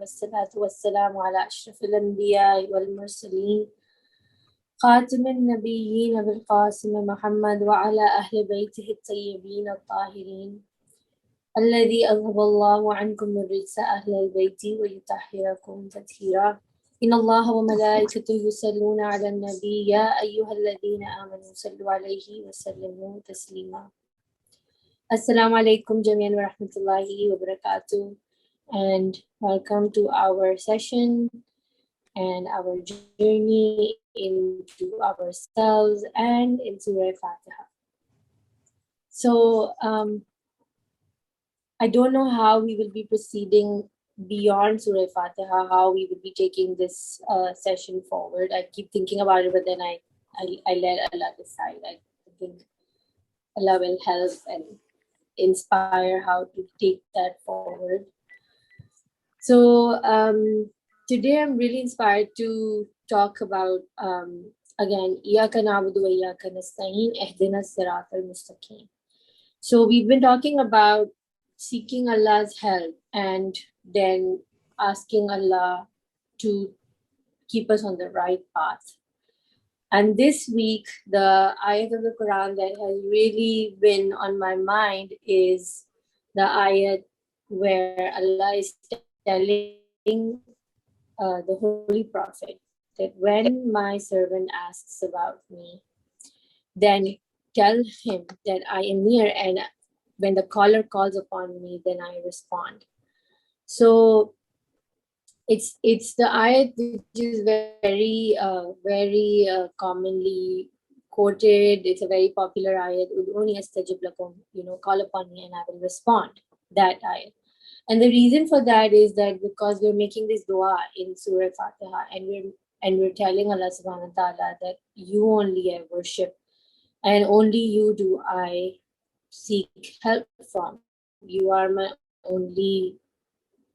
والصلاة والسلام على أشرف الأنبياء والمرسلين خاتم النبيين بالقاسم محمد وعلى أهل بيته الطيبين الطاهرين الذي أذهب الله عنكم الرجس أهل البيت ويطهركم تطهيرا إن الله وملائكته يصلون على النبي يا أيها الذين آمنوا صلوا عليه وسلموا تسليما. Assalamu alaikum jamian wa rahmatullahi wa barakatuh, and welcome to our session and our journey into ourselves and into Surah Fatiha. So I don't know how we will be proceeding beyond Surah Fatiha, how we will be taking this session forward. I keep thinking about it, but then I let Allah decide. I think Allah will help and inspire how to take that forward. So today I'm really inspired to talk about again Iyaka na'budu wa Iyaka nasta'in ihdina Sirat al-Mustaqeem. So we've been talking about seeking Allah's help and then asking Allah to keep us on the right path. And this week, the ayat of the Quran that has really been on my mind is the ayat where Allah is telling the Holy Prophet that when my servant asks about me, then tell him that I am near, and when the caller calls upon me, then I respond. So it's the ayat which is very commonly quoted. It's a very popular ayat. Ud'uni astajib lakum, call upon me and I will respond. That ayat. And the reason for that is that because we're making this dua in Surah Fatiha and we're telling Allah subhanahu wa ta'ala that you only I worship and only you do I seek help from. You are my only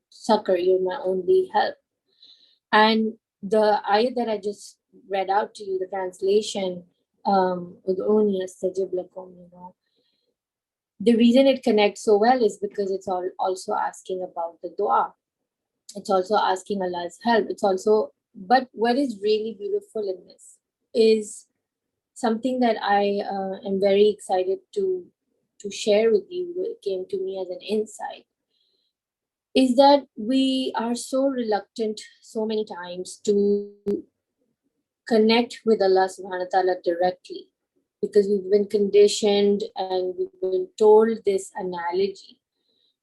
succor, you're my only help. And the ayat that I just read out to you, the translation, Ud'uni astajib lakum, the reason it connects so well is because it's also asking about the dua. It's also asking Allah's help. But what is really beautiful in this is something that I am very excited to share with you. It came to me as an insight, is that we are so reluctant so many times to connect with Allah subhanahu wa ta'ala directly, because we've been conditioned and we've been told this analogy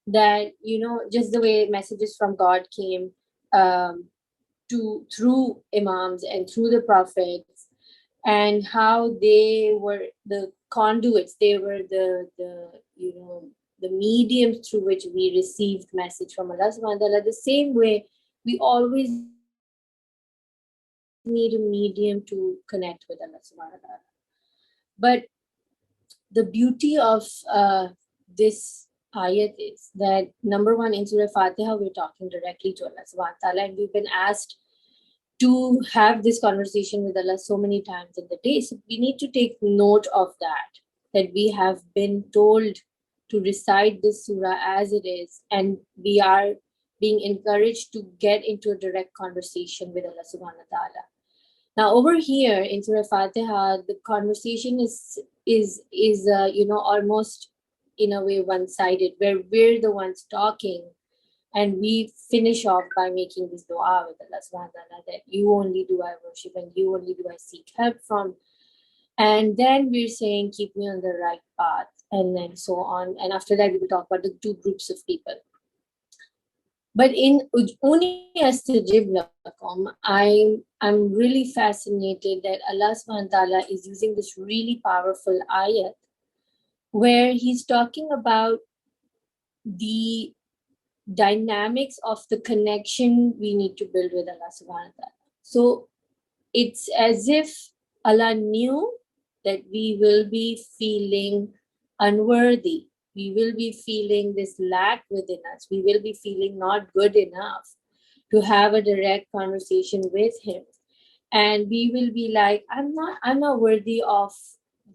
that, just the way messages from God came through imams and through the prophets, and how they were the conduits, they were the mediums through which we received message from Allah subhanahu wa ta'ala. The same way we always need a medium to connect with Allah subhanahu wa ta'ala. But the beauty of this ayat is that, number one, in Surah Fatiha, we're talking directly to Allah subhanahu wa ta'ala, and we've been asked to have this conversation with Allah so many times in the day. So we need to take note of that we have been told to recite this surah as it is, and we are being encouraged to get into a direct conversation with Allah subhanahu wa ta'ala. Now over here in Surah Fatiha, the conversation is almost in a way one-sided, where we're the ones talking, and we finish off by making this dua with Allah subhanahu wa ta'ala that you only do I worship and you only do I seek help from. And then we're saying, keep me on the right path, and then so on. And after that, we will talk about the two groups of people. But in Ud'uni astajib lakum, I'm really fascinated that Allah subhanahu wa ta'ala is using this really powerful ayat where he's talking about the dynamics of the connection we need to build with Allah subhanahu wa ta'ala. So it's as if Allah knew that we will be feeling unworthy. We will be feeling this lack within us. We will be feeling not good enough to have a direct conversation with him. And we will be like, I'm not worthy of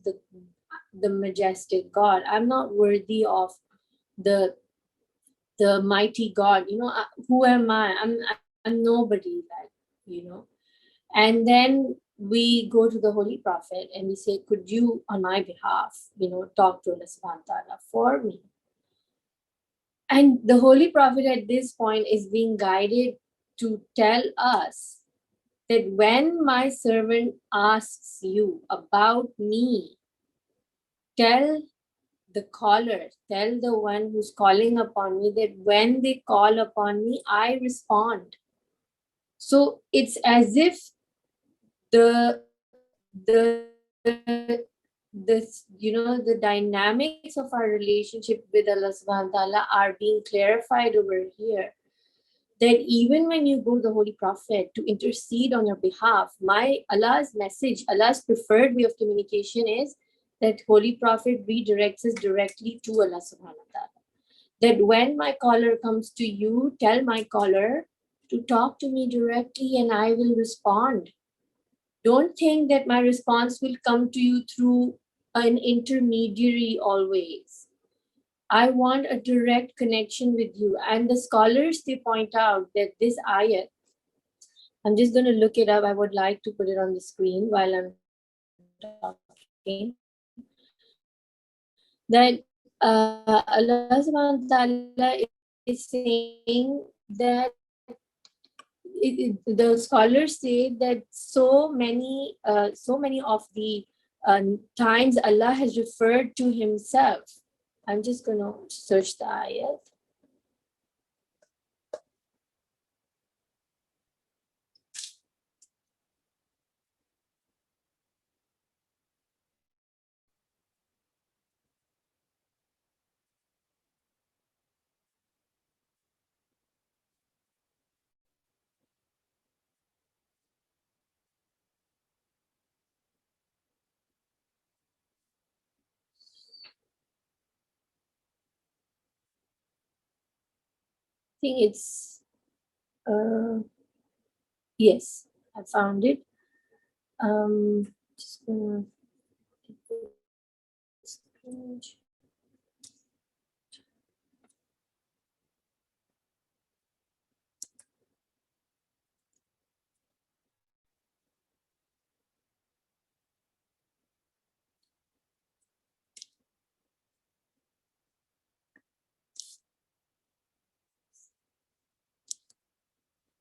the majestic God. I'm not worthy of the the mighty God. Who am I? I'm nobody, and then we go to the Holy Prophet and we say, could you on my behalf, talk to Allah subhanahu wa ta'ala for me? And the Holy Prophet at this point is being guided to tell us that when my servant asks you about me, tell the caller, tell the one who's calling upon me that when they call upon me, I respond. So it's as if the dynamics of our relationship with Allah subhanahu wa ta'ala are being clarified over here. That even when you go to the Holy Prophet to intercede on your behalf, Allah's message, Allah's preferred way of communication is that Holy Prophet redirects us directly to Allah subhanahu wa ta'ala. That when my caller comes to you, tell my caller to talk to me directly and I will respond. Don't think that my response will come to you through an intermediary always. I want a direct connection with you. And the scholars, they point out that this ayat, I'm just going to look it up. I would like to put it on the screen while I'm talking. That Allah subhanahu wa ta'ala is saying that the scholars say that so many of the times Allah has referred to himself. I'm just going to search the ayat. I think it's yes, I found it. Just gonna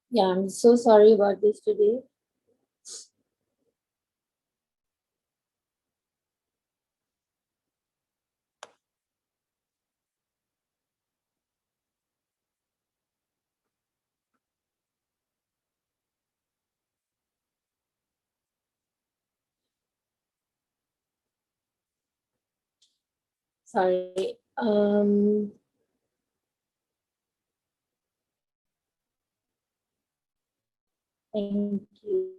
yeah, I'm so sorry about this today. Sorry. Thank you.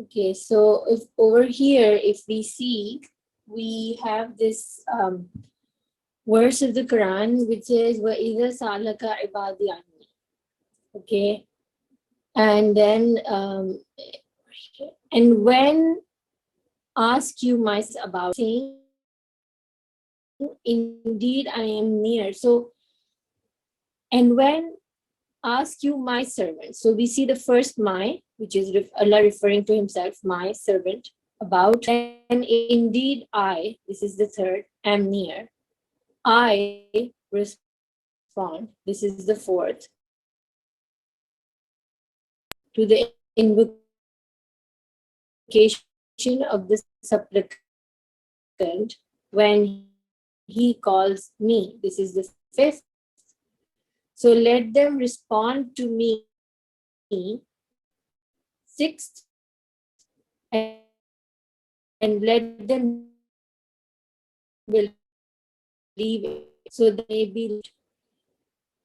Okay, so if over here, if we see, we have this verse of the Quran which says, وَإِذَا سَأَلَكَ عِبَادِي عَنِّي. Okay, and then and when ask you myself about saying, indeed I am near. So, and when ask you my servant. So we see the first my, which is Allah referring to himself, my servant, about, and indeed I, this is the third, am near. I respond, this is the fourth, to the invocation of the supplicant when he calls me. This is the fifth. So let them respond to me. Sixth, and let them believe it. So they may be.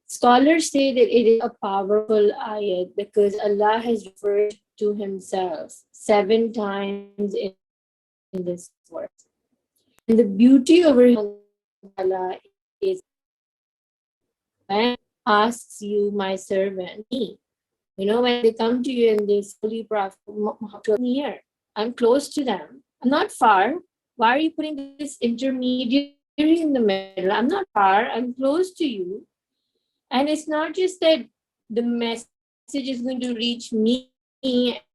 Scholars say that it is a powerful ayat because Allah has referred to himself 7 times in this verse. And the beauty over is when asks you, my servant, me. When they come to you and they say, Holy Prophet, near. I'm close to them. I'm not far. Why are you putting this intermediary in the middle? I'm not far. I'm close to you. And it's not just that the message is going to reach me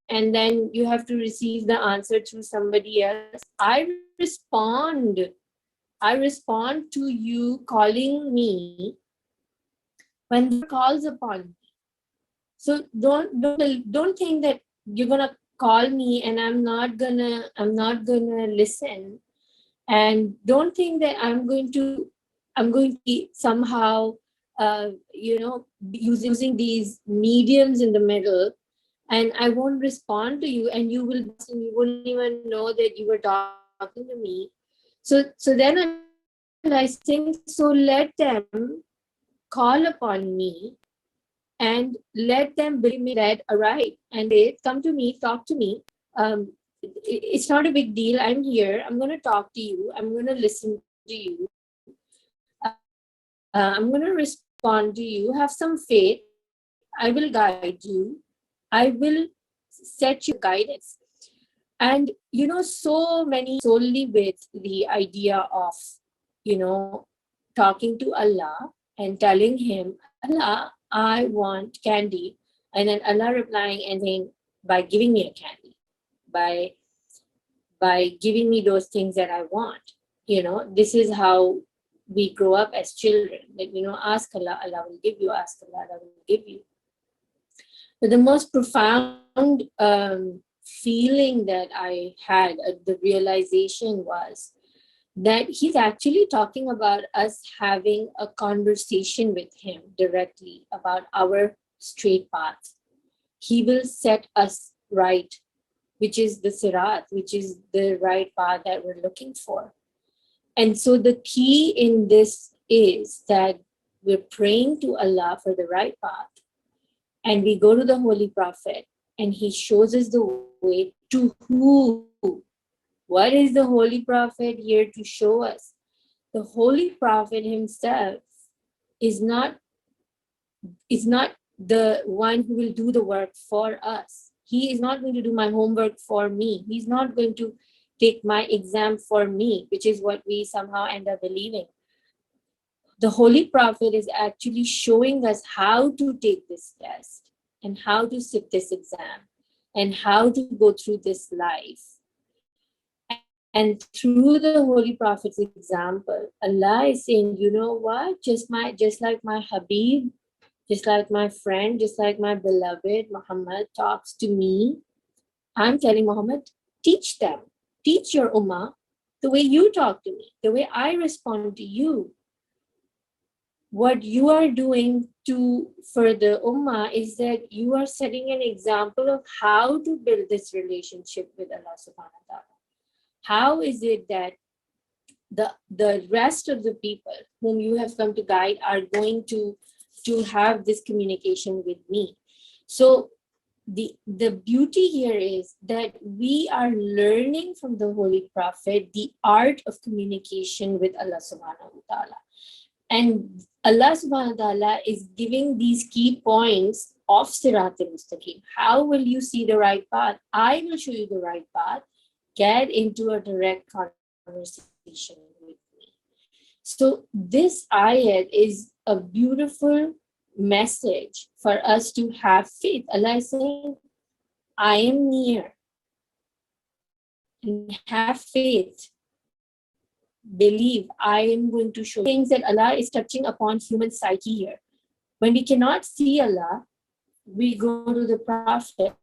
and then you have to receive the answer through somebody else. I respond to you calling me when the Lord calls upon me. So don't think that you're gonna call me and I'm not gonna listen. And don't think that I'm going to be somehow using these mediums in the middle, and I won't respond to you, and you will and you wouldn't even know that you were talking to me. So then Allah is saying, so let them call upon me and let them believe me that alright, and they come to me, talk to me. um, it's not a big deal. I'm here. I'm going to talk to you. I'm going to listen to you. I'm going to respond to you. Have some faith. I will guide you. I will set you on the guidance. And so many solely with the idea of talking to Allah and telling him, Allah, I want candy. And then Allah replying and saying, by giving me a candy, by giving me those things that I want. This is how we grow up as children. That, ask Allah, Allah will give you, ask Allah, Allah will give you. But the most profound feeling that I had, the realization was that he's actually talking about us having a conversation with him directly about our straight path. He will set us right, which is the Sirat, which is the right path that we're looking for. And so the key in this is that we're praying to Allah for the right path, and we go to the Holy Prophet and he shows us the way to who? What is the Holy Prophet here to show us? The Holy Prophet himself is not the one who will do the work for us. He is not going to do my homework for me. He's not going to take my exam for me, which is what we somehow end up believing. The Holy Prophet is actually showing us how to take this test and how to sit this exam and how to go through this life. And through the Holy Prophet's example, Allah is saying, you know what? Just like my Habib, just like my friend, just like my beloved Muhammad talks to me, I'm telling Muhammad, teach them. Teach your ummah the way you talk to me, the way I respond to you. What you are doing for the ummah is that you are setting an example of how to build this relationship with Allah subhanahu wa ta'ala. How is it that the rest of the people whom you have come to guide are going to have this communication with me? So the beauty here is that we are learning from the Holy Prophet the art of communication with Allah subhanahu wa ta'ala. And Allah subhanahu wa ta'ala is giving these key points of Sirat al-Mustaqeem. How will you see the right path? I will show you the right path. Get into a direct conversation with me. So this ayat is a beautiful message for us to have faith. Allah is saying, I am near. And have faith. Believe I am going to show things that Allah is touching upon human psyche here. When we cannot see Allah, we go to the Prophet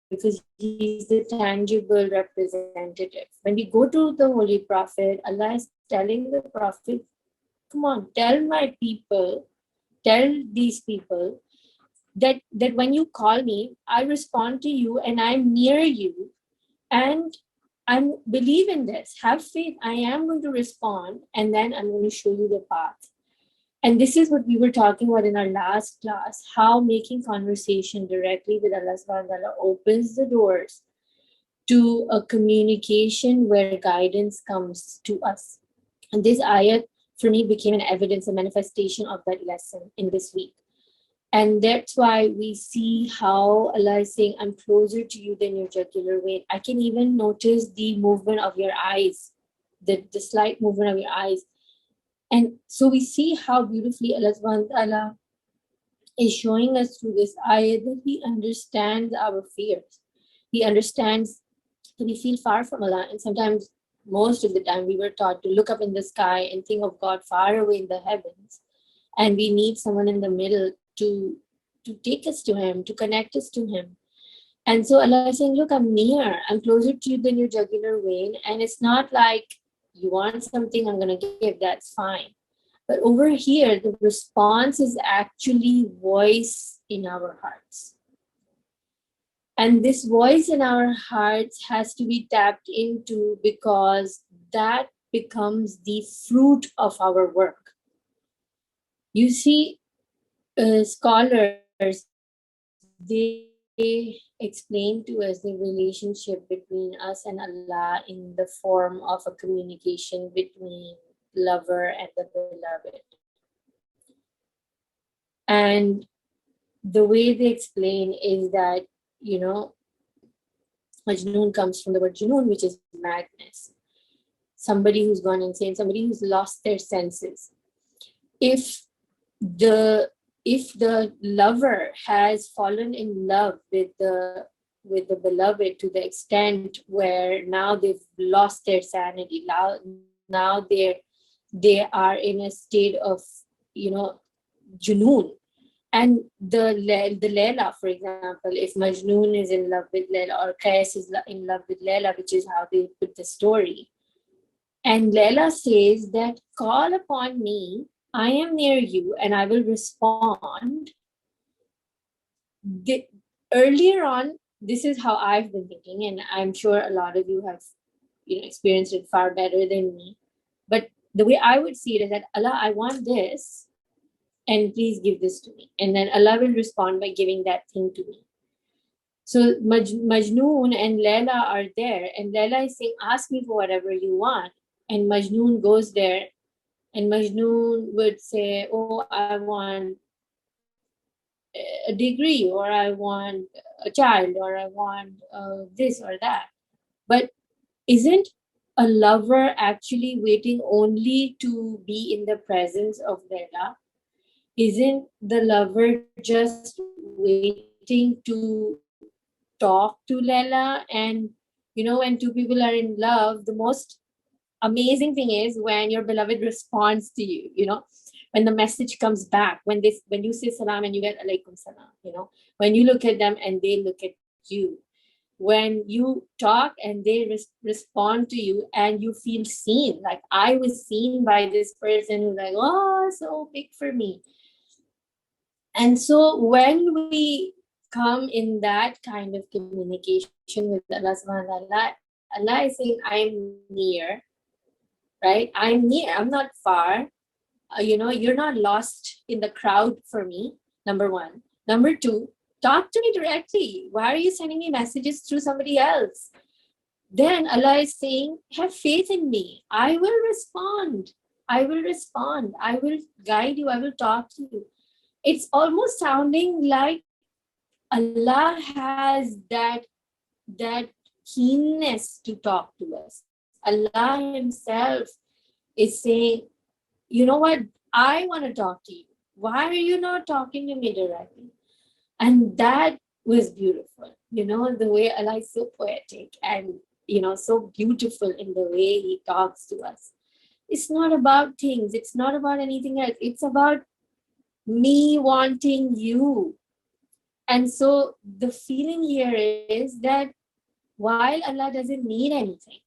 because he's the tangible representative. When we go to the Holy Prophet, Allah is telling the Prophet, come on, tell these people that when you call me, I respond to you and I'm near you, and I believe in this. Have faith. I am going to respond, and then I'm going to show you the path. And this is what we were talking about in our last class, how making conversation directly with Allah subhanahu wa ta'ala opens the doors to a communication where guidance comes to us. And this ayat for me became an evidence, a manifestation of that lesson in this week. And that's why we see how Allah is saying, I'm closer to you than your jugular vein. I can even notice the movement of your eyes, the slight movement of your eyes. And so we see how beautifully Allah subhanahu wa ta'ala is showing us through this ayat that He understands our fears. He understands that we feel far from Allah. And sometimes, most of the time, we were taught to look up in the sky and think of God far away in the heavens. And we need someone in the middle to take us to Him, to connect us to Him. And so Allah is saying, look, I'm near. I'm closer to you than your jugular vein. And it's not like you want something I'm going to give. That's fine. But over here, the response is actually voice in our hearts. And this voice in our hearts has to be tapped into, because that becomes the fruit of our work. You see, scholars, they explain to us the relationship between us and Allah in the form of a communication between lover and the beloved. And the way they explain is that, Majnoon comes from the word Junoon, which is madness. Somebody who's gone insane, somebody who's lost their senses. If the lover has fallen in love with the beloved to the extent where now they've lost their sanity, now they are in a state of junoon. And the Layla, for example, if Majnoon is in love with Layla, or Qais is in love with Layla, which is how they put the story, and Layla says that, call upon me, I am near you, and I will respond. Earlier on, this is how I've been thinking, and I'm sure a lot of you have experienced it far better than me. But the way I would see it is that, Allah, I want this, and please give this to me. And then Allah will respond by giving that thing to me. So Majnoon and Layla are there, and Layla is saying, ask me for whatever you want. And Majnoon goes there, and Majnoon would say, oh, I want a degree, or I want a child, or I want this or that. But isn't a lover actually waiting only to be in the presence of Layla? Isn't the lover just waiting to talk to Layla? And, when two people are in love, the most amazing thing is when your beloved responds to you, when the message comes back, when you say salam and you get alaikum salam, when you look at them and they look at you, when you talk and they respond to you and you feel seen, like I was seen by this person who's like, oh, so big for me. And so when we come in that kind of communication with Allah subhanahu wa ta'ala, Allah is saying, I'm near, right? I'm near, I'm not far. You're not lost in the crowd for me, number one. Number two, talk to me directly. Why are you sending me messages through somebody else? Then Allah is saying, have faith in me. I will respond. I will respond. I will guide you. I will talk to you. It's almost sounding like Allah has that keenness to talk to us. Allah Himself is saying, you know what? I want to talk to you. Why are you not talking to me directly? And that was beautiful. The way Allah is so poetic and, so beautiful in the way He talks to us. It's not about things. It's not about anything else. It's about me wanting you. And so the feeling here is that while Allah doesn't need anything,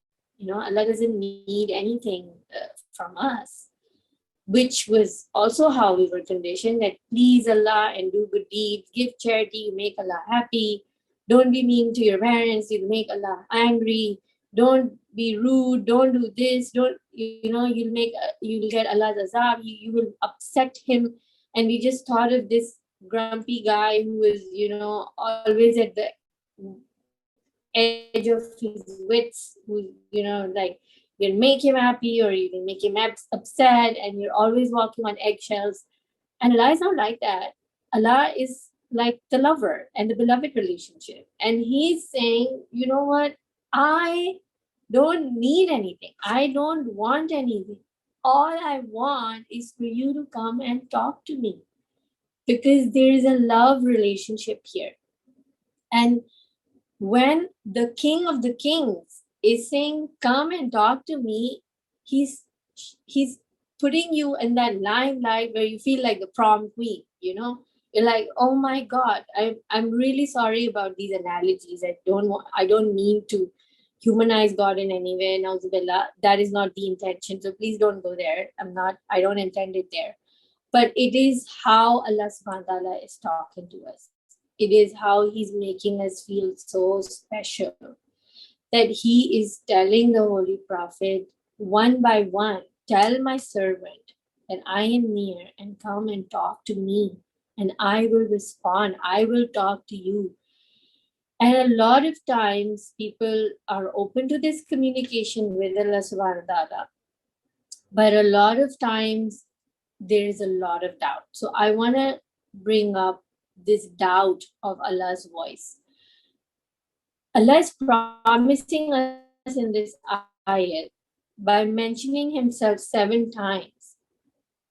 Allah doesn't need anything from us, which was also how we were conditioned, that please Allah and do good deeds, give charity, you make Allah happy, don't be mean to your parents, you make Allah angry, don't be rude, don't do this, don't, you'll get Allah's azab, you will upset him. And we just thought of this grumpy guy who is, always at the edge of his wits, who, like, you'll make him happy or you will make him upset, and you're always walking on eggshells. And Allah is not like that. Allah is like the lover and the beloved relationship. And He's saying, you know what? I don't need anything. I don't want anything. All I want is for you to come and talk to me, because there is a love relationship here. And when the King of the Kings is saying, come and talk to me, he's he's putting you in that limelight where you feel like the prom queen, You're like, oh my God, I'm really sorry about these analogies. I don't mean to humanize God in any way. Nauzubillah. That is not the intention. So please don't go there. I don't intend it there. But it is how Allah subhanahu wa ta'ala is talking to us. It is how He's making us feel so special, that He is telling the Holy Prophet one by one, tell my servant that I am near and come and talk to me, and I will respond. I will talk to you. And a lot of times people are open to this communication with Allah subhanahu wa ta'ala. But a lot of times there is a lot of doubt. So I want to bring up this doubt of Allah's voice. Allah is promising us in this ayat by mentioning Himself 7 times,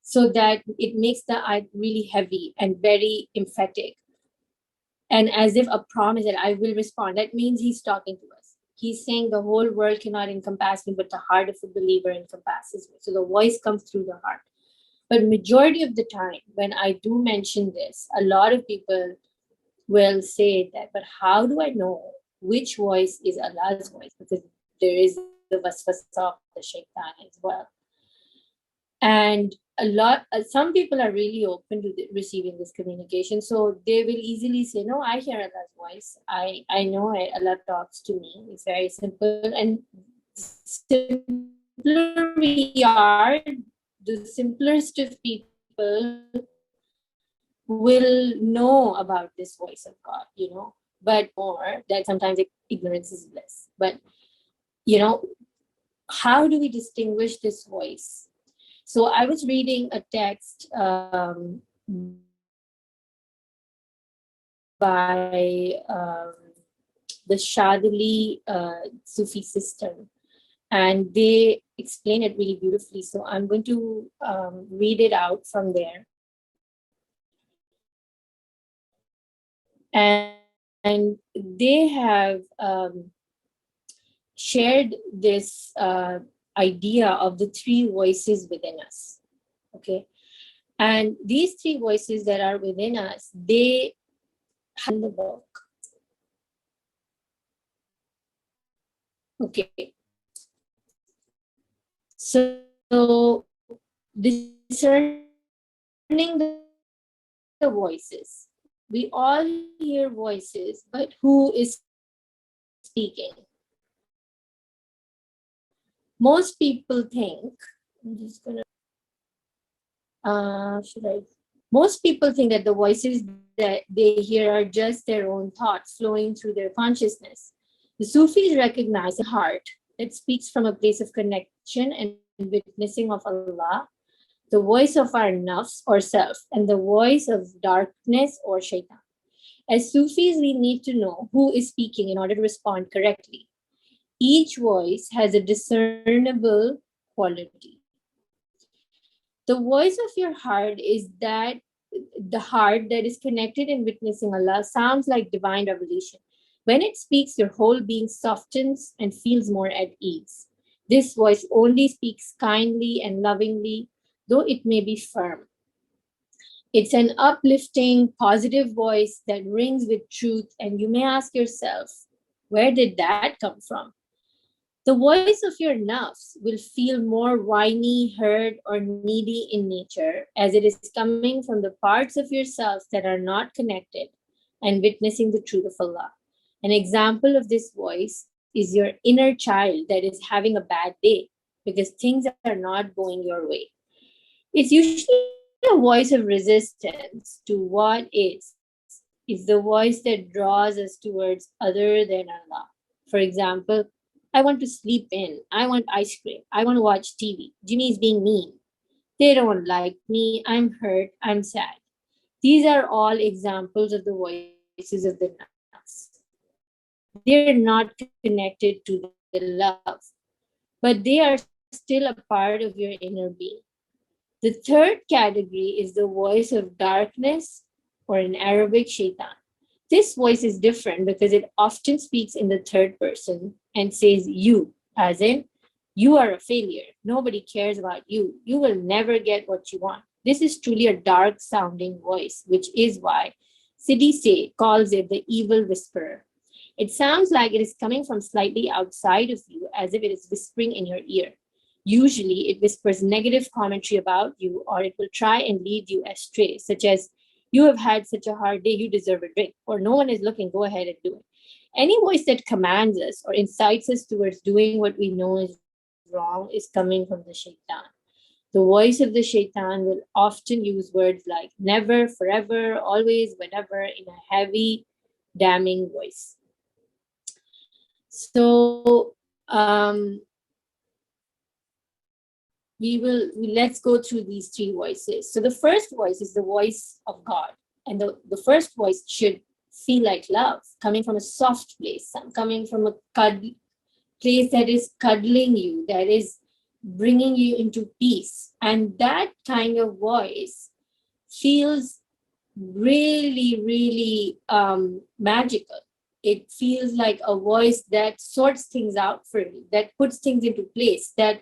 so that it makes the ayat really heavy and very emphatic, and as if a promise that I will respond. That means He's talking to us. He's saying the whole world cannot encompass me, but the heart of a believer encompasses me. So the voice comes through the heart. But majority of the time, when I do mention this, a lot of people will say that, but how do I know which voice is Allah's voice? Because there is the waswasa of the shaitan as well. And some people are really open to receiving this communication. So they will easily say, no, I hear Allah's voice. I know Allah talks to me. It's very simple. And simpler we are, the simplest of people will know about this voice of God, but more that sometimes ignorance is bliss. But, how do we distinguish this voice? So I was reading a text by the Shadili Sufi system, and they explain it really beautifully. So I'm going to read it out from there. And they have shared this idea of the 3 voices within us. Okay. And these 3 voices that are within us, they have in the book. Okay. So discerning the voices. We all hear voices, but who is speaking? Most people think, I'm just gonna, most people think that the voices that they hear are just their own thoughts flowing through their consciousness. The Sufis recognize a heart that speaks from a place of connection and witnessing of Allah, the voice of our nafs or self, and the voice of darkness or shaitan. As Sufis, we need to know who is speaking in order to respond correctly. Each voice has a discernible quality. The voice of your heart is that the heart that is connected in witnessing Allah sounds like divine revelation. When it speaks, your whole being softens and feels more at ease. This voice only speaks kindly and lovingly, though it may be firm. It's an uplifting, positive voice that rings with truth, and you may ask yourself, where did that come from? The voice of your nafs will feel more whiny, hurt, or needy in nature, as it is coming from the parts of yourself that are not connected and witnessing the truth of Allah. An example of this voice is your inner child that is having a bad day because things are not going your way. It's usually a voice of resistance to what is. It's the voice that draws us towards other than Allah. For example, I want to sleep in. I want ice cream. I want to watch TV. Jimmy is being mean. They don't like me. I'm hurt. I'm sad. These are all examples of the voices of the nafs. They're not connected to the love, but they are still a part of your inner being. The third category is the voice of darkness, or in Arabic, shaitan. This voice is different because it often speaks in the third person and says you, as in, you are a failure. Nobody cares about you. You will never get what you want. This is truly a dark sounding voice, which is why Siddhi calls it the evil whisperer. It sounds like it is coming from slightly outside of you, as if it is whispering in your ear. Usually, it whispers negative commentary about you, or it will try and lead you astray, such as, you have had such a hard day, you deserve a drink, or no one is looking, go ahead and do it. Any voice that commands us or incites us towards doing what we know is wrong is coming from the shaitan. The voice of the shaitan will often use words like never, forever, always, whenever in a heavy, damning voice. So let's go through these three voices. So the first voice is the voice of God. And the first voice should feel like love, coming from a soft place, coming from a place that is cuddling you, that is bringing you into peace. And that kind of voice feels really, really magical. It feels like a voice that sorts things out for you, that puts things into place, that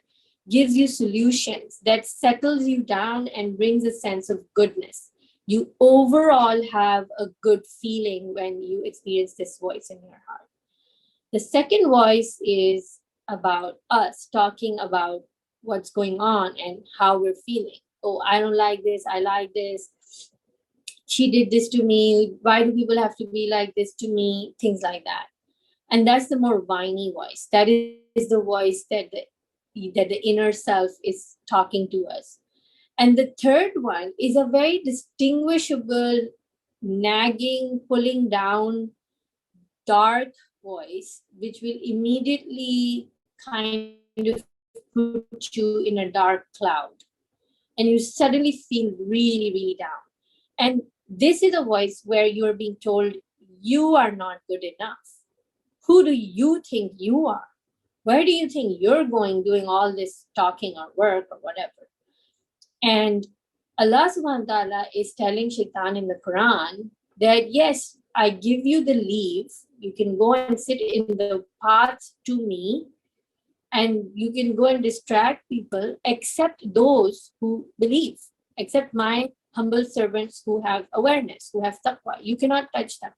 gives you solutions, that settles you down and brings a sense of goodness. You overall have a good feeling when you experience this voice in your heart. The second voice is about us talking about what's going on and how we're feeling. Oh, I don't like this. I like this. She did this to me. Why do people have to be like this to me? Things like that. And that's the more whiny voice. That is the voice that the inner self is talking to us. And the third one is a very distinguishable, nagging, pulling down, dark voice, which will immediately kind of put you in a dark cloud. And you suddenly feel really, really down. And this is a voice where you're being told you are not good enough. Who do you think you are? Where do you think you're going doing all this talking or work or whatever? And Allah subhanahu wa ta'ala is telling shaitan in the Quran that yes, I give you the leave. You can go and sit in the path to me, and you can go and distract people except those who believe, except my humble servants who have awareness, who have taqwa. You cannot touch them.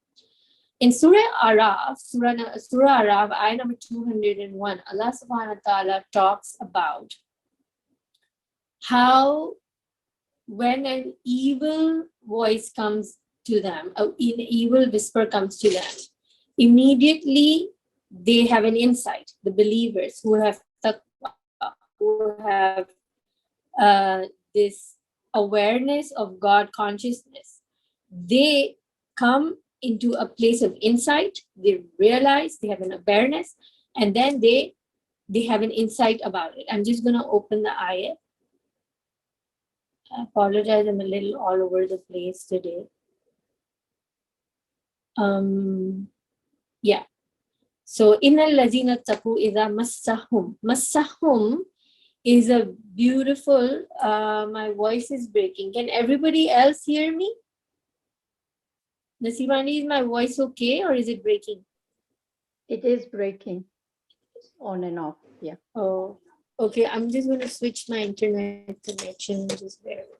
In Surah Araf, ayah number 201, Allah subhanahu wa ta'ala talks about how when an evil voice comes to them, an evil whisper comes to them, immediately they have an insight. The believers who have taqwa, who have this awareness of God consciousness, they come into a place of insight. They realize, they have an awareness, and then they have an insight about it. I'm just going to open the ayah. I apologize, I'm a little all over the place today. Yeah. So, innal lazina taqu idha massahum. Massahum is a beautiful, my voice is breaking. Can everybody else hear me? Nasibani, is my voice okay or is it breaking? It is breaking on and off. Yeah. Oh, okay. I'm just going to switch my internet connection. Just bear with me.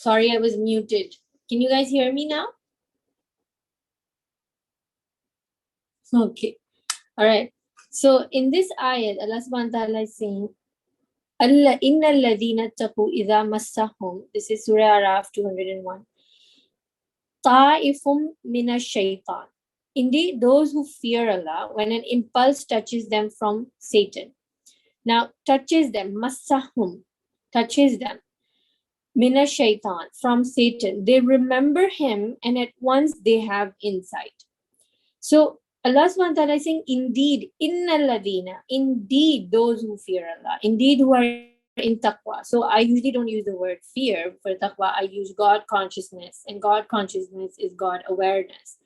Sorry, I was muted. Can you guys hear me now? Okay. All right. So in this ayat, Allah subhanahu wa ta'ala is saying, Allah innal ladina taqu idha massahum. This is Surah Araf 201. Ta'ifum minash shaitan. Indeed, those who fear Allah, when an impulse touches them from Satan. Now, touches them, massahum, touches them, minash shaitan, from Satan. They remember him and at once they have insight. So Allah subhanahu wa ta'ala is saying, indeed, innal ladina, indeed those who fear Allah, indeed who are in taqwa. So I usually don't use the word fear for taqwa. I use God consciousness, and God consciousness is God awareness.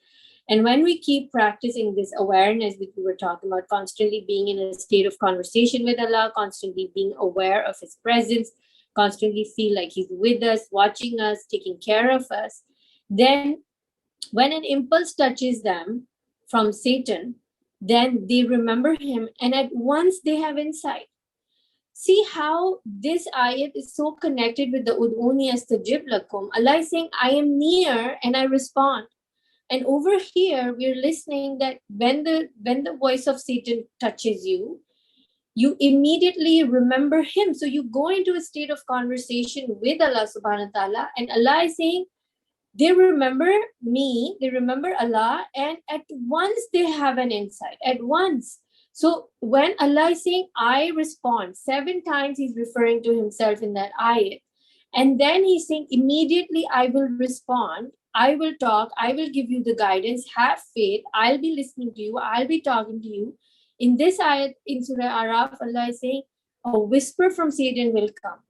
And when we keep practicing this awareness that we were talking about, constantly being in a state of conversation with Allah, constantly being aware of His presence, constantly feel like He's with us, watching us, taking care of us, then when an impulse touches them from Satan, then they remember him and at once they have insight. See how this ayat is so connected with the ud'uni astajib lakum. Allah is saying, I am near and I respond. And over here, we're listening that when the voice of Satan touches you, you immediately remember him. So you go into a state of conversation with Allah subhanahu wa ta'ala, and Allah is saying, they remember me, they remember Allah, and at once they have an insight, at once. So when Allah is saying, I respond, 7 times He's referring to Himself in that ayat. And then He's saying, immediately I will respond, I will talk, I will give you the guidance, have faith, I'll be listening to you, I'll be talking to you. In this ayat, in Surah Araf, Allah is saying, a whisper from Satan will come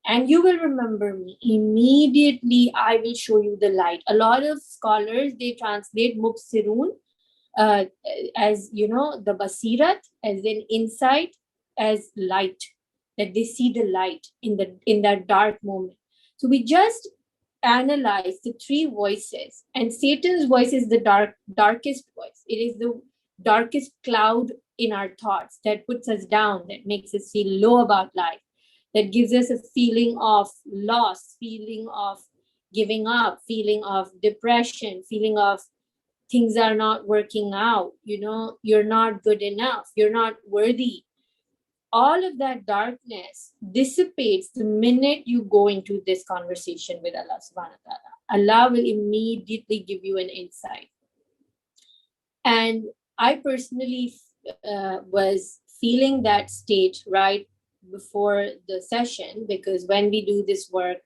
and you will remember me. Immediately I will show you the light. A lot of scholars, they translate mubsirun uh, as, the basirat, as in insight, as light, that they see the light in that dark moment. So we just analyze the 3 voices, and Satan's voice is the darkest voice. It is the darkest cloud in our thoughts that puts us down, that makes us feel low about life, that gives us a feeling of loss, feeling of giving up, feeling of depression, feeling of things are not working out, you're not good enough, you're not worthy. All of that darkness dissipates the minute you go into this conversation with Allah subhanahu wa ta'ala. Allah will immediately give you an insight. And I personally was feeling that state right before the session, because when we do this work,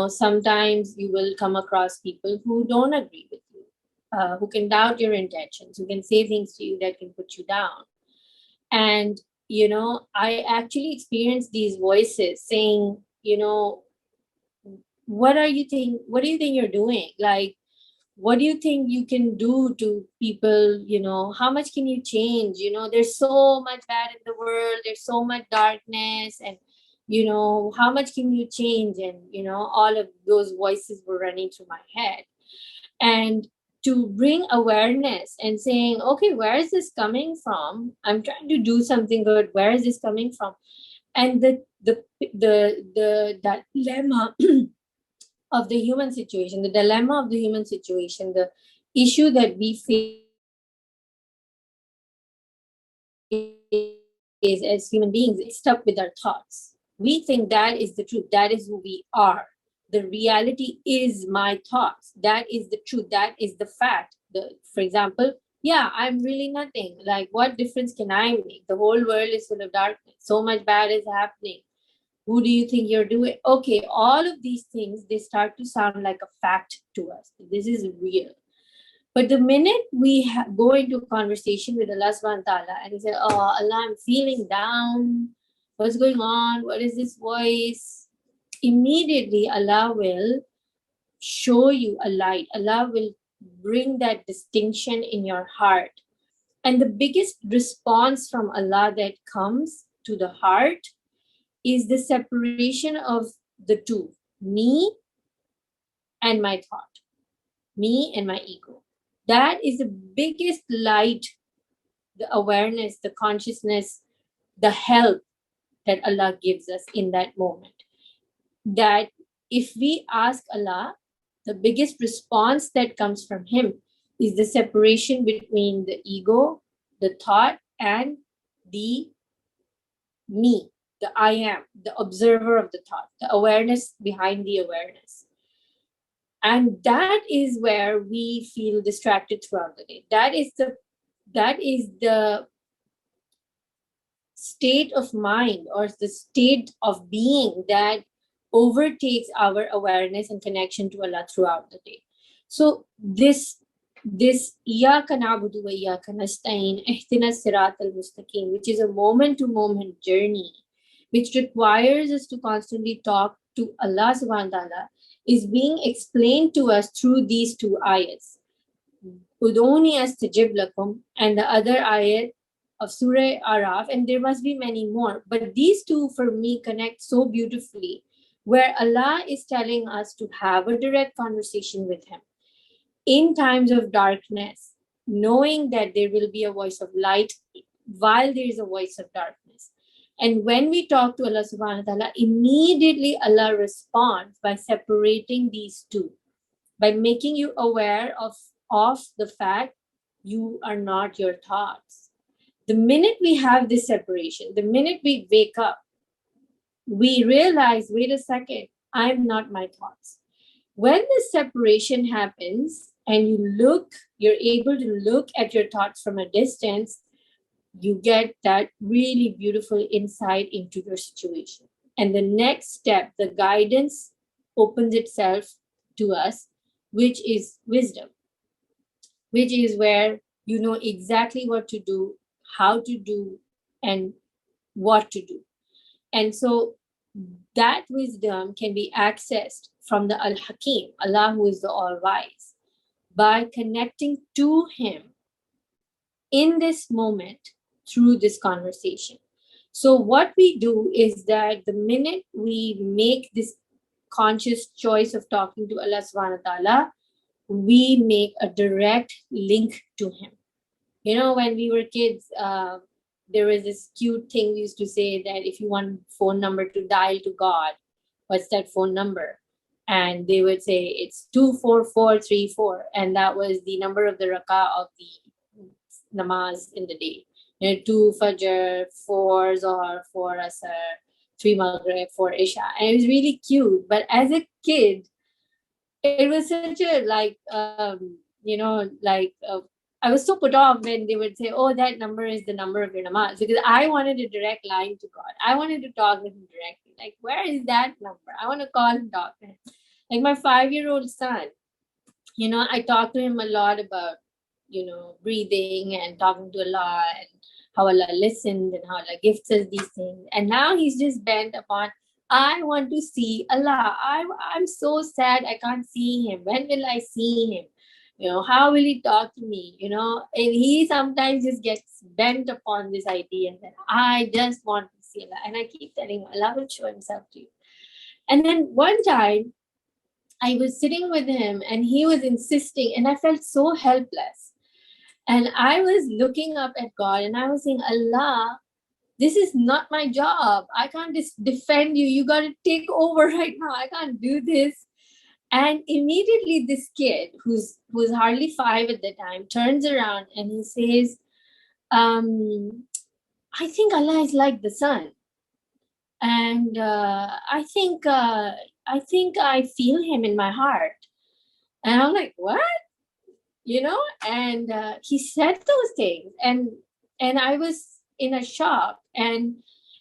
sometimes you will come across people who don't agree with you, who can doubt your intentions, who can say things to you that can put you down. And I actually experienced these voices saying, what do you think you're doing? Like, what do you think you can do to people? How much can you change? There's so much bad in the world, there's so much darkness, and how much can you change? And all of those voices were running through my head. And to bring awareness and saying, okay, where is this coming from? I'm trying to do something good, where is this coming from? And that dilemma of the human situation, the issue that we face as human beings, is stuck with our thoughts. We think that is the truth, that is who we are. The reality is my thoughts. That is the truth, that is the fact. For example, yeah, I'm really nothing. Like, what difference can I make? The whole world is full of darkness. So much bad is happening. Who do you think you're doing? Okay, all of these things, they start to sound like a fact to us. This is real. But the minute we go into conversation with Allah subhanahu wa ta'ala and we say, oh, Allah, I'm feeling down. What's going on? What is this voice? Immediately, Allah will show you a light. Allah will bring that distinction in your heart. And the biggest response from Allah that comes to the heart is the separation of the two, me and my thought, me and my ego. That is the biggest light, the awareness, the consciousness, the help that Allah gives us in that moment. That if we ask Allah, the biggest response that comes from Him is the separation between the ego, the thought, and the me, the I am, the observer of the thought, the awareness behind the awareness. And that is where we feel distracted throughout the day. That is the state of mind or the state of being that overtakes our awareness and connection to Allah throughout the day. So this Iyaka na'budu wa Iyaka nasta'in ihdina Sirat al-Mustaqeem, which is a moment-to-moment journey, which requires us to constantly talk to Allah subhanahu wa ta'ala, is being explained to us through these two ayats. Udoni astajib lakum, and the other ayat of Surah Araf, and there must be many more. But these two for me connect so beautifully, where Allah is telling us to have a direct conversation with Him in times of darkness, knowing that there will be a voice of light while there is a voice of darkness. And when we talk to Allah subhanahu wa ta'ala, immediately Allah responds by separating these two, by making you aware of the fact you are not your thoughts. The minute we have this separation, the minute we wake up, we realize, wait a second, I'm not my thoughts. When this separation happens and you're able to look at your thoughts from a distance, you get that really beautiful insight into your situation. And the next step, the guidance opens itself to us, which is wisdom, which is where you know exactly what to do, how to do, and what to do. And so that wisdom can be accessed from the Al-Hakim, Allah who is the All-Wise, by connecting to Him in this moment through this conversation. So what we do is that the minute we make this conscious choice of talking to Allah subhanahu wa ta'ala, we make a direct link to Him. You know, when we were kids, there was this cute thing we used to say that if you want phone number to dial to God, what's that phone number? And they would say it's 24434, and that was the number of the rak'ah of the namaz in the day. You know, 2 Fajr, 4 Zohar, 4 Asr, 3 Maghrib, 4 Isha. And it was really cute. But as a kid, it was such a I was so put off when they would say, oh, that number is the number of your namaz, because I wanted a direct line to God. I wanted to talk with Him directly. Like, where is that number? I want to call and talk to Him. Like my 5-year-old son, you know, I talked to him a lot about, you know, breathing and talking to Allah and how Allah listened and how Allah gifts us these things. And now he's just bent upon, I want to see Allah. I'm so sad I can't see Him. When will I see Him? You know, how will He talk to me? You know, and he sometimes just gets bent upon this idea that I just want to see Allah. And I keep telling him, Allah will show Himself to you. And then one time, I was sitting with him and he was insisting, and I felt so helpless. And I was looking up at God and I was saying, Allah, this is not my job. I can't just defend you. You got to take over right now. I can't do this. And immediately this kid, who's hardly 5 at the time, turns around and he says, I think Allah is like the sun. And I think I feel Him in my heart. And I'm like, what? You know? And he said those things, and I was in a shock. And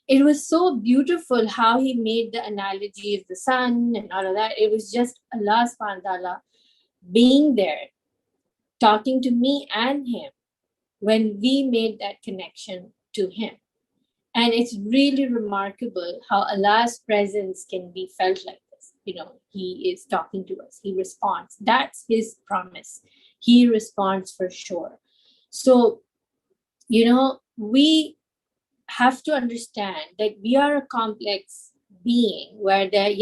it was so beautiful how he made the analogy of the sun and all of that. It was just Allah subhanahu wa ta'ala being there, talking to me and him when we made that connection to Him. And it's really remarkable how Allah's presence can be felt like this. You know, He is talking to us. He responds. That's His promise. He responds for sure. So, you know, we have to understand that we are a complex being where there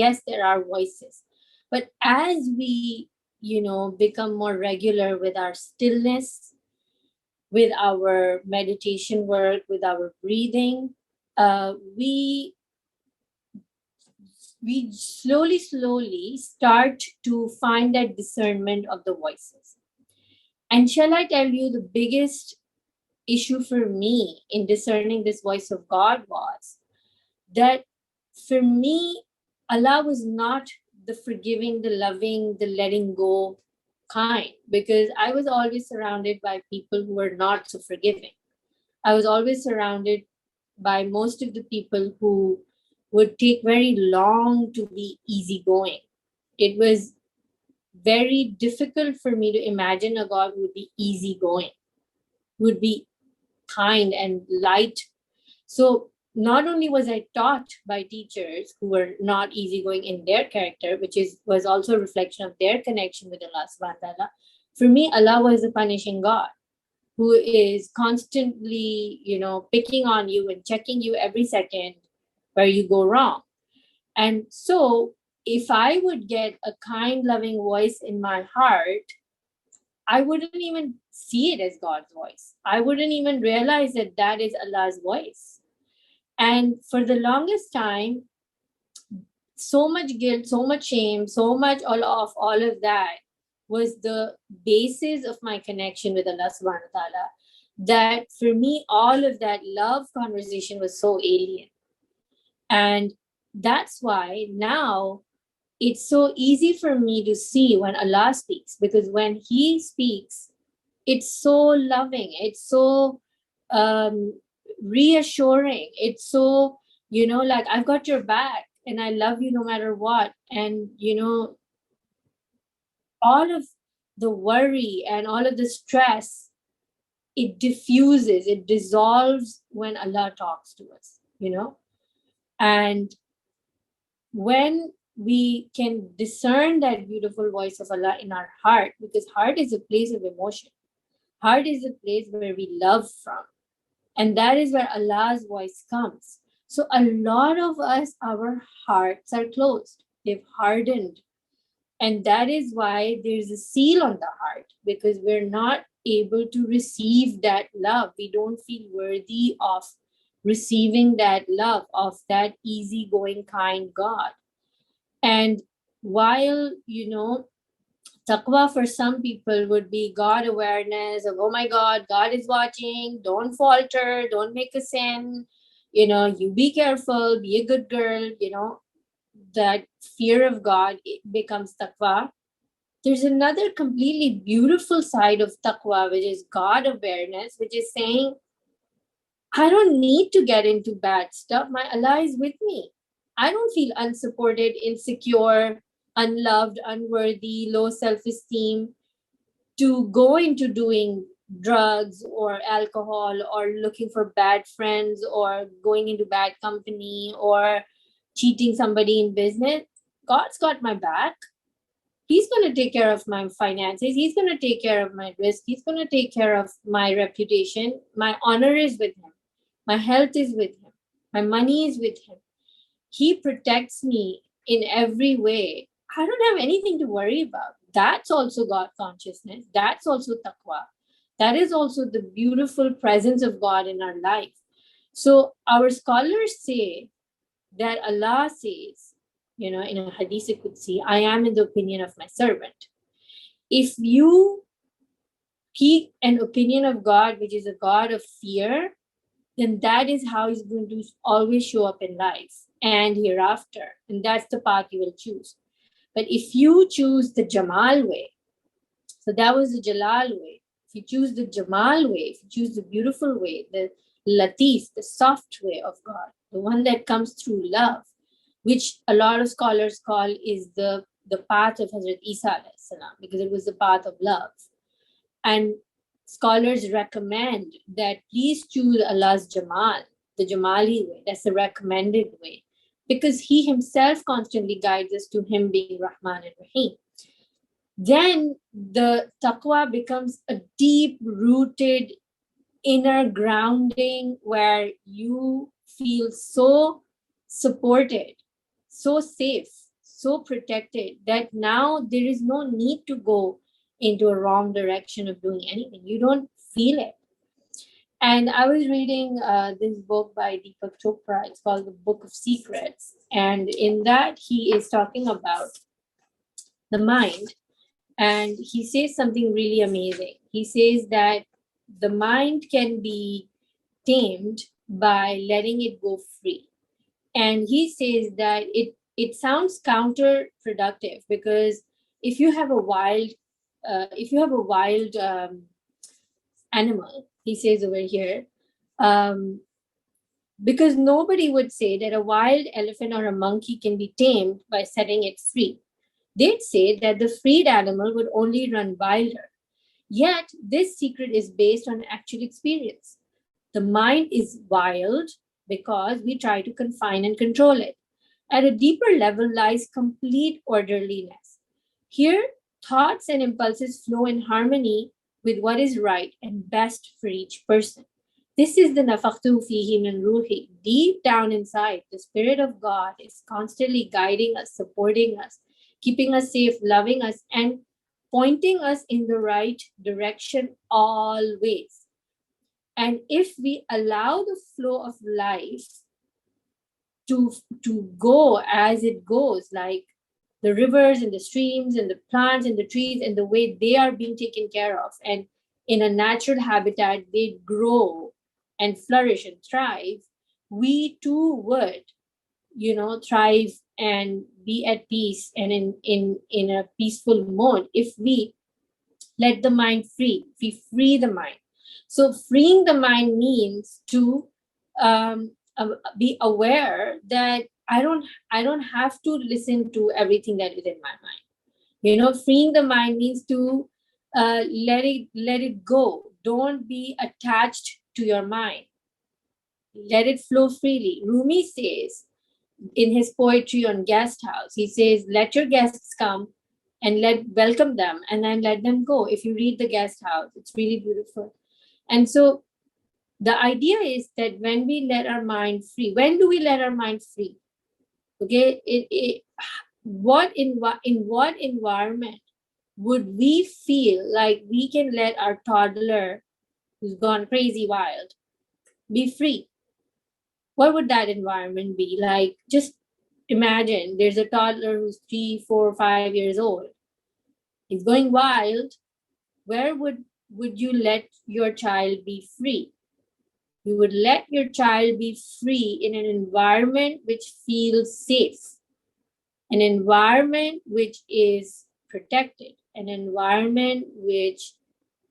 are voices. But as we, you know, become more regular with our stillness, with our meditation work, with our breathing, we we slowly start to find that discernment of the voices. And shall I tell you, the biggest issue for me in discerning this voice of God was that for me, Allah was not the forgiving, the loving, the letting go kind, because I was always surrounded by people who were not so forgiving. I was always surrounded by most of the people who would take very long to be easygoing. It was very difficult for me to imagine a God who would be easygoing, would be kind and light. So not only was I taught by teachers who were not easygoing in their character, which was also a reflection of their connection with Allah subhanahu wa ta'ala. For me, Allah was a punishing God who is constantly, picking on you and checking you every second where you go wrong. And so if I would get a kind, loving voice in my heart, I wouldn't even see it as God's voice. I wouldn't even realize that that is Allah's voice. And for the longest time, so much guilt, so much shame, so much all of that was the basis of my connection with Allah subhanahu wa ta'ala. That for me, all of that love conversation was so alien. And that's why now it's so easy for me to see when Allah speaks, because when He speaks, it's so loving, it's so reassuring, it's so, like, I've got your back and I love you no matter what. And, all of the worry and all of the stress, it diffuses, it dissolves when Allah talks to us, And when we can discern that beautiful voice of Allah in our heart, because heart is a place of emotion. Heart is a place where we love from. And that is where Allah's voice comes. So a lot of us, our hearts are closed. They've hardened. And that is why there's a seal on the heart, because we're not able to receive that love. We don't feel worthy of receiving that love of that easygoing, kind God. And while, taqwa for some people would be God awareness of, oh my God, God is watching, don't falter, don't make a sin, you be careful, be a good girl, that fear of God, it becomes taqwa. There's another completely beautiful side of taqwa, which is God awareness, which is saying, I don't need to get into bad stuff. My Allah is with me. I don't feel unsupported, insecure, unloved, unworthy, low self-esteem to go into doing drugs or alcohol or looking for bad friends or going into bad company or cheating somebody in business. God's got my back. He's going to take care of my finances. He's going to take care of my risk. He's going to take care of my reputation. My honor is with him. My health is with him. My money is with him. He protects me in every way. I don't have anything to worry about. That's also God consciousness. That's also taqwa. That is also the beautiful presence of God in our life. So our scholars say that Allah says, in a hadith qudsi, I am in the opinion of my servant. If you keep an opinion of God, which is a God of fear, then that is how He's going to always show up in life and hereafter. And that's the path you will choose. But if you choose the Jamal way, so that was the Jalal way. If you choose the Jamal way, if you choose the beautiful way, the Latif, the soft way of God, the one that comes through love, which a lot of scholars call is the path of Hazrat Isa alayhi salam, because it was the path of love. And scholars recommend that please choose Allah's Jamal, the Jamali way. That's the recommended way, because He Himself constantly guides us to Him being Rahman and Rahim. Then the taqwa becomes a deep-rooted inner grounding where you feel so supported, so safe, so protected that now there is no need to go into a wrong direction of doing anything. You don't feel it. And I was reading this book by Deepak Chopra. It's called The Book of Secrets. And in that, he is talking about the mind. And he says something really amazing. He says that the mind can be tamed by letting it go free. And he says that it sounds counterproductive, because if you have a wild animal, he says over here, um, because nobody would say that a wild elephant or a monkey can be tamed by setting it free. They'd say that the freed animal would only run wilder. Yet, this secret is based on actual experience. The mind is wild because we try to confine and control it. At a deeper level lies complete orderliness. Here, thoughts and impulses flow in harmony with what is right and best for each person. This is the nafakhtu fihi min ruhi. Deep down inside, the Spirit of God is constantly guiding us, supporting us, keeping us safe, loving us, and pointing us in the right direction always. And if we allow the flow of life to, to go as it goes, like the rivers and the streams and the plants and the trees, and the way they are being taken care of, and in a natural habitat they grow and flourish and thrive, we too would, thrive and be at peace and in a peaceful mode if we let the mind free. We free the mind. So freeing the mind means to be aware that I don't have to listen to everything that is in my mind. Freeing the mind means to let it go. Don't be attached to your mind. Let it flow freely. Rumi says in his poetry on Guest House, he says, let your guests come and welcome them, and then let them go. If you read the Guest House, it's really beautiful. And so the idea is that when we let our mind free, when do we let our mind free? Okay, in what environment would we feel like we can let our toddler who's gone crazy wild be free? What would that environment be like? Just imagine there's a toddler who's 3, 4, 5 years old. He's going wild. Where would you let your child be free? You would let your child be free in an environment which feels safe, an environment which is protected, an environment which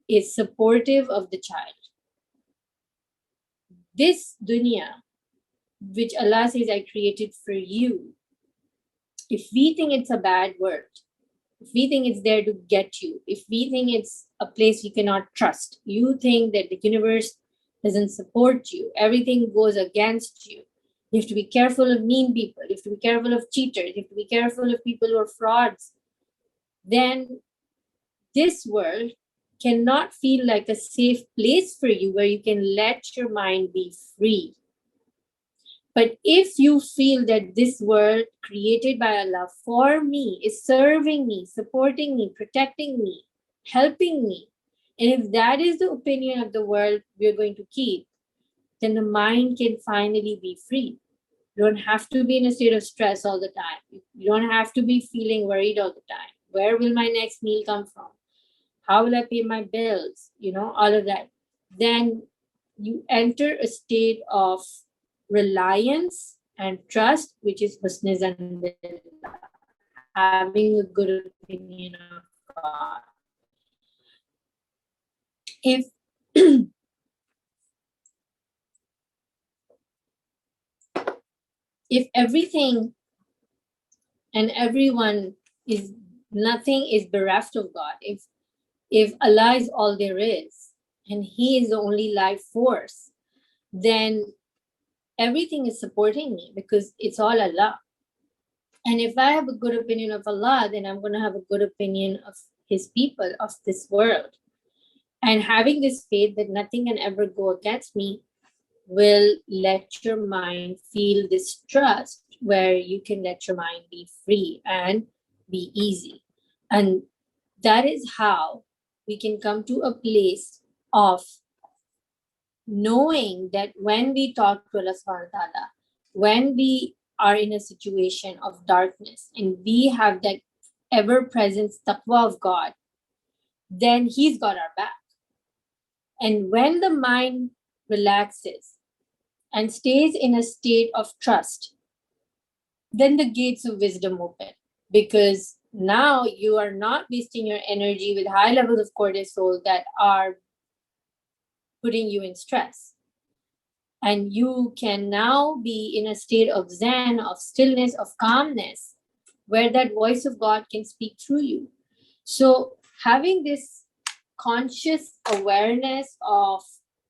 is supportive of the child. This dunya, which Allah says, I created for you, if we think it's a bad word, if we think it's there to get you, if we think it's a place you cannot trust, you think that the universe doesn't support you, everything goes against you, you have to be careful of mean people, you have to be careful of cheaters, you have to be careful of people who are frauds, then this world cannot feel like a safe place for you where you can let your mind be free. But if you feel that this world created by Allah for me is serving me, supporting me, protecting me, helping me, and if that is the opinion of the world we're going to keep, then the mind can finally be free. You don't have to be in a state of stress all the time. You don't have to be feeling worried all the time. Where will my next meal come from? How will I pay my bills? All of that. Then you enter a state of reliance and trust, which is husnizan billah, having a good opinion of God. If if everything and everyone is nothing is bereft of God, if Allah is all there is and He is the only life force, then everything is supporting me because it's all Allah. And if I have a good opinion of Allah, then I'm going to have a good opinion of His people, of this world. And having this faith that nothing can ever go against me will let your mind feel this trust where you can let your mind be free and be easy. And that is how we can come to a place of knowing that when we talk to Allah subhanahu wa ta'ala, when we are in a situation of darkness and we have that ever present taqwa of God, then He's got our back. And when the mind relaxes and stays in a state of trust, then the gates of wisdom open, because now you are not wasting your energy with high levels of cortisol that are putting you in stress. And you can now be in a state of zen, of stillness, of calmness, where that voice of God can speak through you. So having this conscious awareness of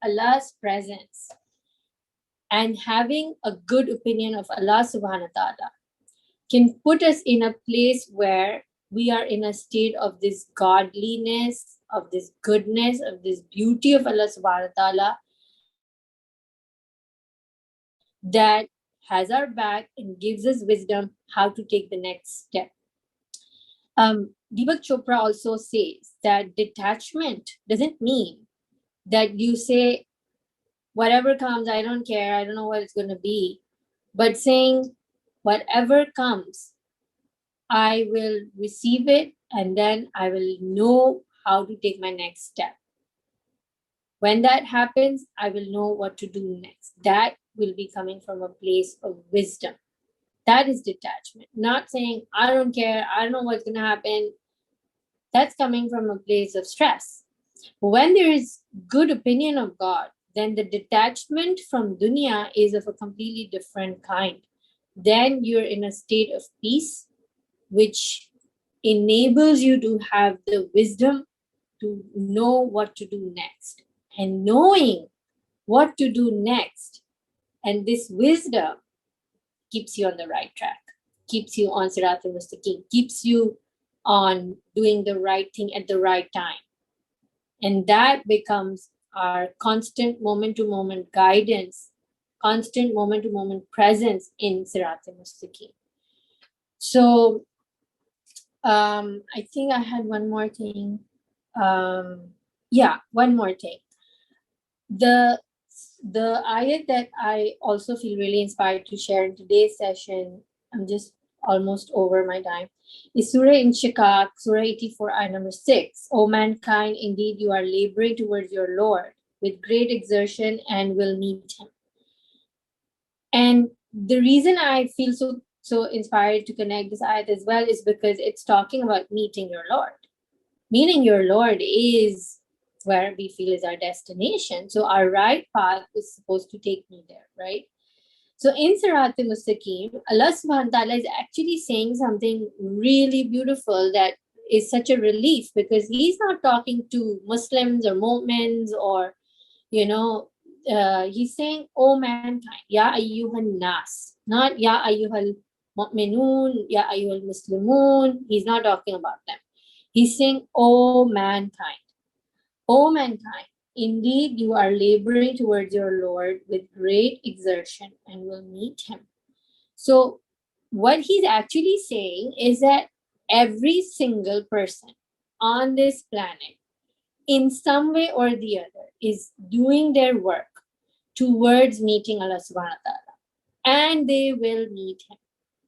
Allah's presence and having a good opinion of Allah subhanahu wa ta'ala can put us in a place where we are in a state of this godliness, of this goodness, of this beauty of Allah subhanahu wa ta'ala that has our back and gives us wisdom how to take the next step. Deepak Chopra also says that detachment doesn't mean that you say, whatever comes, I don't care, I don't know what it's going to be, but saying, whatever comes, I will receive it and then I will know how to take my next step. When that happens, I will know what to do next. That will be coming from a place of wisdom. That is detachment. Not saying, I don't care, I don't know what's going to happen. That's coming from a place of stress. When there is good opinion of God, then the detachment from dunya is of a completely different kind. Then you're in a state of peace, which enables you to have the wisdom to know what to do next. And knowing what to do next, and this wisdom keeps you on the right track, keeps you on Sirat Mustaqeem, keeps you on doing the right thing at the right time. And that becomes our constant moment-to-moment guidance, constant moment-to-moment presence in Sirat Mustaqeem. So I think I had one more thing. One more thing. The ayat that I also feel really inspired to share in today's session, I'm just almost over my time, is Surah Inshiqaq, Surah 84, ayat number 6. O mankind, indeed you are laboring towards your Lord with great exertion and will meet Him. And the reason I feel so inspired to connect this ayat as well is because it's talking about meeting your Lord. Meeting your Lord is where we feel is our destination. So our right path is supposed to take me there, right? So in Sirat Mustaqeem, Allah subhanahu wa ta'ala is actually saying something really beautiful that is such a relief, because He's not talking to Muslims or Mu'mins or, He's saying, oh mankind, Ya ayyuhan nas, not Ya ayyuhal mu'minun, Ya ayyuhal muslimun. He's not talking about them. He's saying, oh mankind. O mankind, indeed you are laboring towards your Lord with great exertion and will meet Him. So what He's actually saying is that every single person on this planet, in some way or the other, is doing their work towards meeting Allah subhanahu wa ta'ala. And they will meet Him.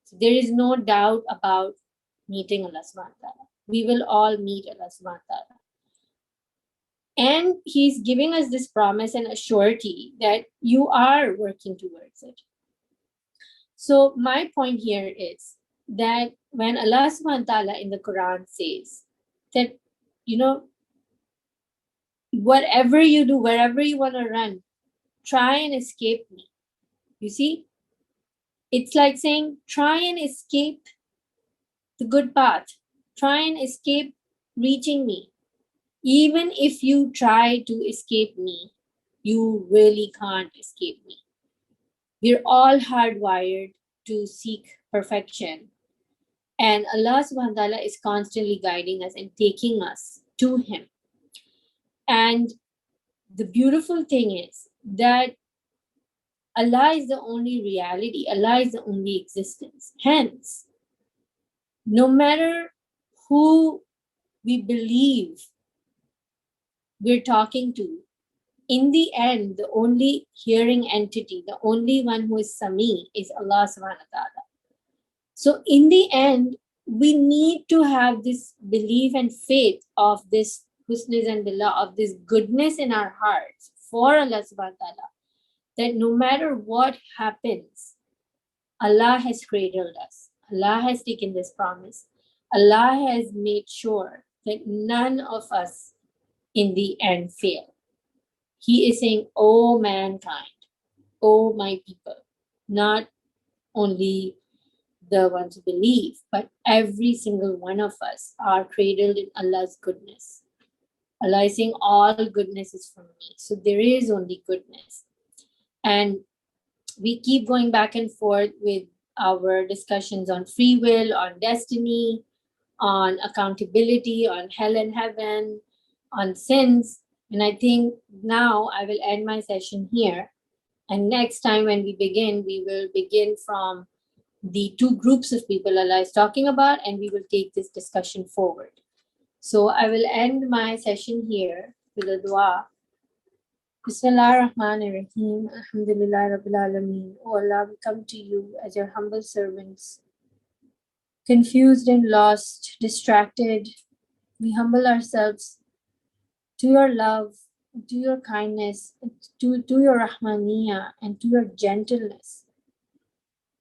So there is no doubt about meeting Allah subhanahu wa ta'ala. We will all meet Allah subhanahu wa ta'ala. And He's giving us this promise and a surety that you are working towards it. So my point here is that when Allah subhanahu wa ta'ala in the Quran says that, whatever you do, wherever you want to run, try and escape me. You see, it's like saying, try and escape the good path. Try and escape reaching me. Even if you try to escape me, you really can't escape me. We're all hardwired to seek perfection. And Allah subhanahu wa ta'ala is constantly guiding us and taking us to Him. And the beautiful thing is that Allah is the only reality. Allah is the only existence. Hence, no matter who we believe we're talking to, in the end, the only hearing entity, the only one who is Sami is Allah subhanahu wa ta'ala. So in the end, we need to have this belief and faith of this husnus and billah, of this goodness in our hearts for Allah subhanahu wa ta'ala, that no matter what happens, Allah has cradled us. Allah has taken this promise. Allah has made sure that none of us in the end fail. He is saying, "Oh mankind, oh my people," not only the ones who believe, but every single one of us are cradled in Allah's goodness. Allah is saying, all goodness is from me. So there is only goodness. And we keep going back and forth with our discussions on free will, on destiny, on accountability, on hell and heaven, on sins. And I think now I will end my session here. And next time when we will begin from the two groups of people Allah is talking about, and we will take this discussion forward. So I will end my session here with a dua. Bismillah ar-Rahman ar-Rahim. Alhamdulillah Rabbil Alameen. Oh Allah, we come to you as your humble servants, confused and lost, distracted. We humble ourselves to your love, to your kindness, to your Rahmaniyah, and to your gentleness.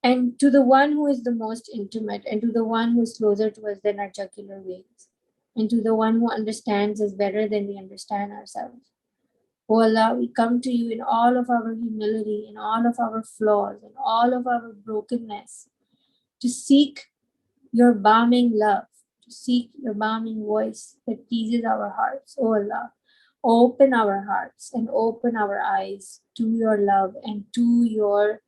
And to the one who is the most intimate, and to the one who is closer to us than our jugular veins, and to the one who understands us better than we understand ourselves. O Allah, we come to you in all of our humility, in all of our flaws, in all of our brokenness, to seek your balming love, to seek your balming voice that pleases our hearts. O Allah, open our hearts and open our eyes to your love and to your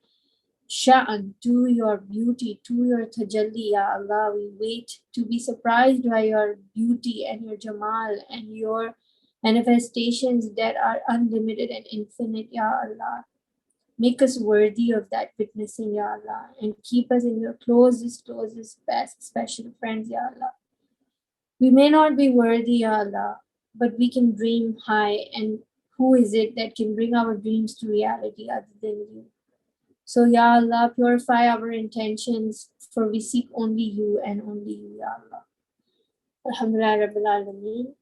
Sha'an, to your beauty, to your tajalli, Ya Allah. We wait to be surprised by your beauty and your jamal and your manifestations that are unlimited and infinite, Ya Allah. Make us worthy of that witnessing, Ya Allah, and keep us in your closest, best, special friends, Ya Allah. We may not be worthy, Ya Allah, but we can dream high, and who is it that can bring our dreams to reality other than you? So, Ya Allah, purify our intentions, for we seek only you and only you, Ya Allah. Alhamdulillah Rabbil Alameen.